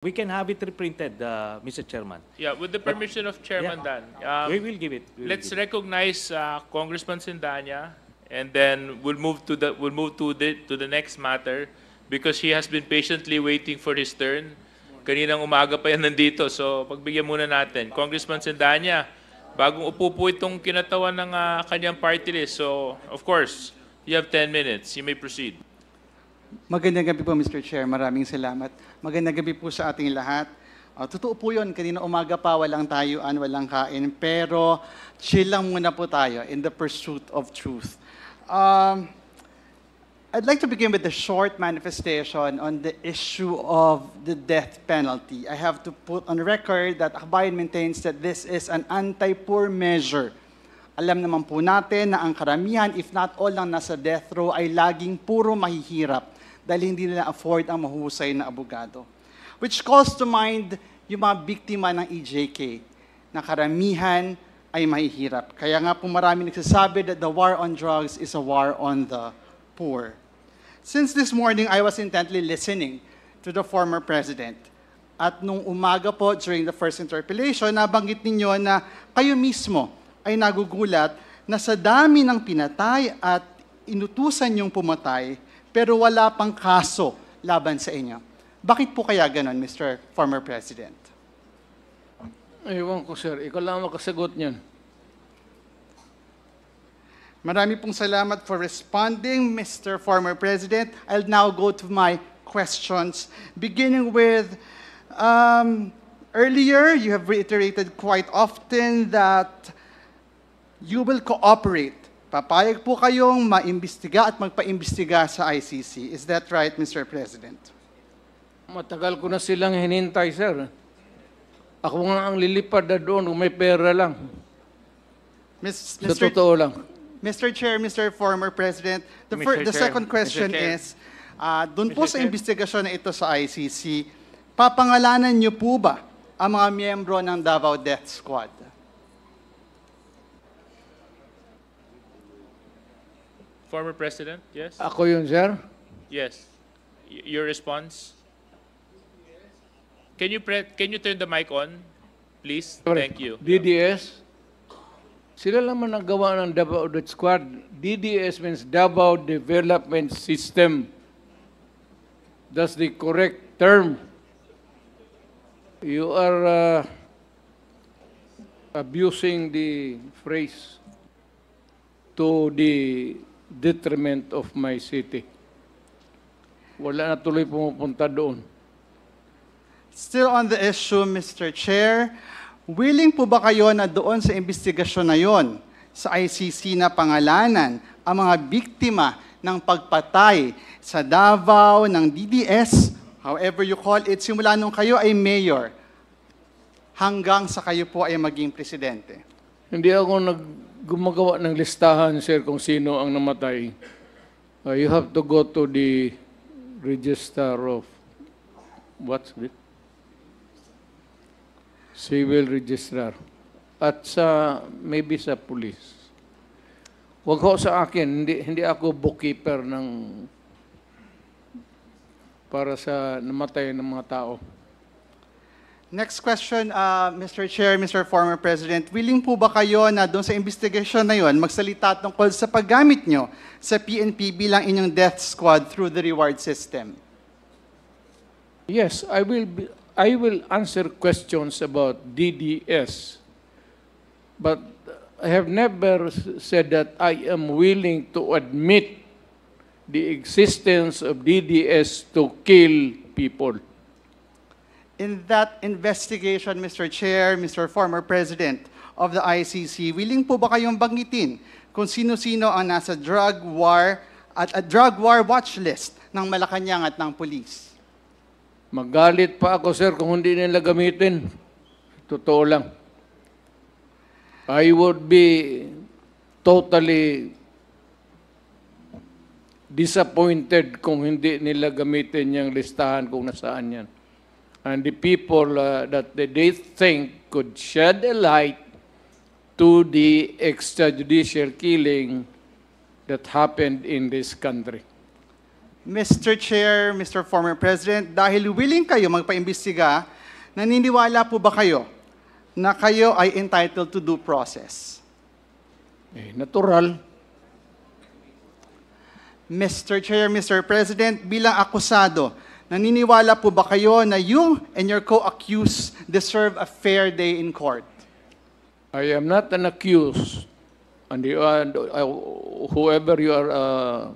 We can have it reprinted, Mr. Chairman. Yeah, with the permission of Chairman Dan, We will give it. let's recognize Congressman Sindanya, and then we'll move to the next matter because he has been patiently waiting for his turn. Kaninang umaga pa yan nandito, so pagbigyan muna natin. Congressman Sindanya, bagong upo po itong kinatawan ng kanyang party list. So, of course, you have 10 minutes. You may proceed. Magandang gabi po, Mr. Chair. Maraming salamat. Magandang gabi po sa ating lahat. Totoo po yun, kanina umaga pa, walang tayuan, walang kain. Pero chill lang muna po tayo in the pursuit of truth. I'd like to begin with a short manifestation on the issue of the death penalty. I have to put on record that Akbayan maintains that this is an anti-poor measure. Alam naman po natin na ang karamihan, if not all, ng nasa death row ay laging puro mahihirap dahil hindi nila afford ang mahusay na abogado. Which calls to mind yung mga biktima ng EJK na karamihan ay mahihirap. Kaya nga po marami nagsasabi that the war on drugs is a war on the poor. Since this morning, I was intently listening to the former president. At nung umaga po, during the first interpellation, nabanggit ninyo na kayo mismo ay nagugulat na sa dami ng pinatay at inutusan yung pumatay, pero wala pang kaso laban sa inyo. Bakit po kaya ganon, Mr. Former President? Ewan ko, sir. Ikaw lang makasagot niyan. Marami pong salamat for responding, Mr. Former President. I'll now go to my questions, beginning with, earlier you have reiterated quite often that you will cooperate. Papayag po kayong maimbestiga at magpaimbestiga sa ICC. Is that right, Mr. President? Matagal ko na silang hinintay, sir. Ako nga ang lilipad na doon kung may pera lang. Sa totoo lang. Mr. Chair, Mr. Former President, the Mr. Chair, second question Mr. Chair. is, doon po Mr. sa Chair. investigasyon na ito sa ICC, papangalanan niyo po ba ang mga miyembro ng Davao Death Squad? Former President, yes? Ako yun, sir. Yes. Your response? Can you turn the mic on, please? Sorry. Thank you. DDS. Sila lang man nagawa ng Davao Death Squad. DDS means Davao Development System. That's the correct term. You are abusing the phrase to the detriment of my city. Wala na tuloy pumupunta doon. Still on the issue, Mr. Chair, willing po ba kayo na doon sa investigasyon na yon, sa ICC na pangalanan, ang mga biktima ng pagpatay sa Davao ng DDS, however you call it, simula nung kayo ay mayor, hanggang sa kayo po ay maging presidente? Hindi ako gumagawa ng listahan, sir, kung sino ang namatay. You have to go to the register of, what's it? Civil registrar. At maybe sa police. Huwag ho sa akin, hindi ako bookkeeper para sa namatay ng mga tao. Next question, Mr. Chair, Mr. Former President, willing po ba kayo na doon sa investigasyon na yon magsalita tungkol sa paggamit nyo sa PNP bilang inyong death squad through the reward system? Yes, I will answer questions about DDS, but I have never said that I am willing to admit the existence of DDS to kill people. In that investigation, Mr. Chair, Mr. Former President of the ICC, willing po ba kayong banggitin kung sino-sino ang nasa drug war at a drug war watch list ng Malacanang at ng police? Magalit pa ako, sir, kung hindi nila gamitin. Totoo lang. I would be totally disappointed kung hindi nila gamitin yung listahan kung nasaan yan. And the people that they think could shed a light to the extrajudicial killing that happened in this country. Mr. Chair, Mr. Former President, dahil willing kayo magpaimbestiga, naniniwala po ba kayo na kayo ay entitled to due process? Natural. Mr. Chair, Mr. President, bilang akusado, naniniwala po ba kayo na you and your co-accused deserve a fair day in court? I am not an accused, and whoever you are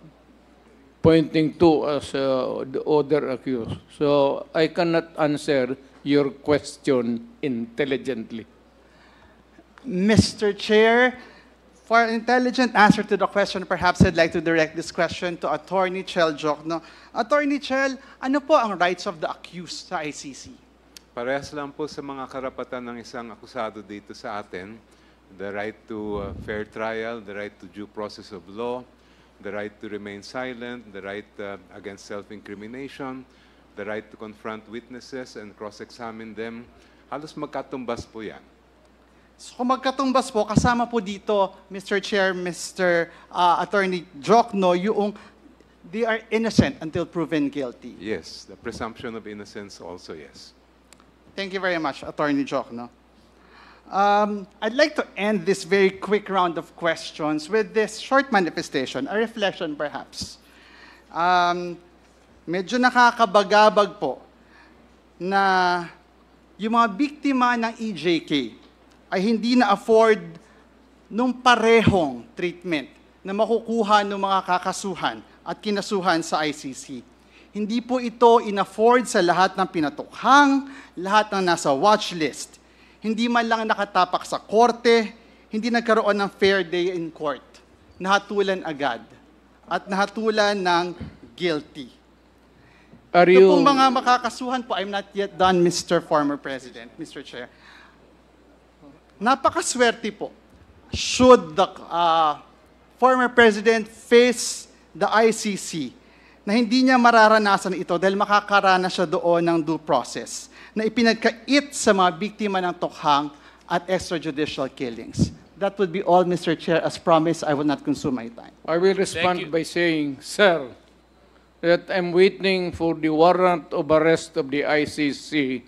pointing to as the other accused. So I cannot answer your question intelligently. Mr. Chair, for an intelligent answer to the question, perhaps I'd like to direct this question to Attorney Chel Jokno. Attorney Chel, ano po ang rights of the accused sa ICC? Parehas lang po sa mga karapatan ng isang akusado dito sa atin. The right to fair trial, the right to due process of law, the right to remain silent, the right against self-incrimination, the right to confront witnesses and cross-examine them. Halos magkatumbas po yan. So kung magkatumbas po, kasama po dito, Mr. Chair, Mr. Attorney Jokno, yung they are innocent until proven guilty. Yes, the presumption of innocence also, yes. Thank you very much, Attorney Jokno. I'd like to end this very quick round of questions with this short manifestation, a reflection perhaps. Medyo nakakabagabag po na yung mga biktima ng EJK ay hindi na-afford nung parehong treatment na makukuha ng mga kakasuhan at kinasuhan sa ICC. Hindi po ito in-afford sa lahat ng pinatukhang, lahat ng nasa watch list. Hindi man lang nakatapak sa korte, hindi nagkaroon ng fair day in court. Nahatulan agad at nahatulan ng guilty. Are Ito you... pong mga makakasuhan po, I'm not yet done, Mr. Former President, Mr. Chair. Napakaswerte po. Should the former President face the ICC na hindi niya mararanasan ito dahil makakaranas siya doon ng due process na ipinagkait sa mga biktima ng tukhang at extrajudicial killings. That would be all, Mr. Chair. As promised, I will not consume my time. I will respond Thank you. by saying, sir, that I'm waiting for the warrant of arrest of the ICC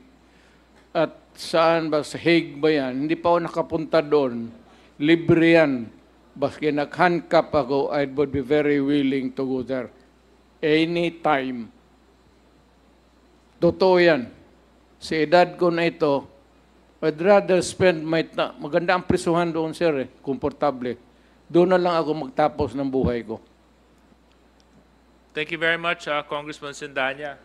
at saan ba, sa Hague ba yan? Hindi pa ako nakapunta doon. Libre yan. Baski nag-handcuff ako, I would be very willing to go there. Anytime. Totoo yan. Sa edad ko na ito, I'd rather spend my time. Maganda ang prisuhan doon, sir, komportable. Doon na lang ako magtapos ng buhay ko. Thank you very much, Congressman Sindanya.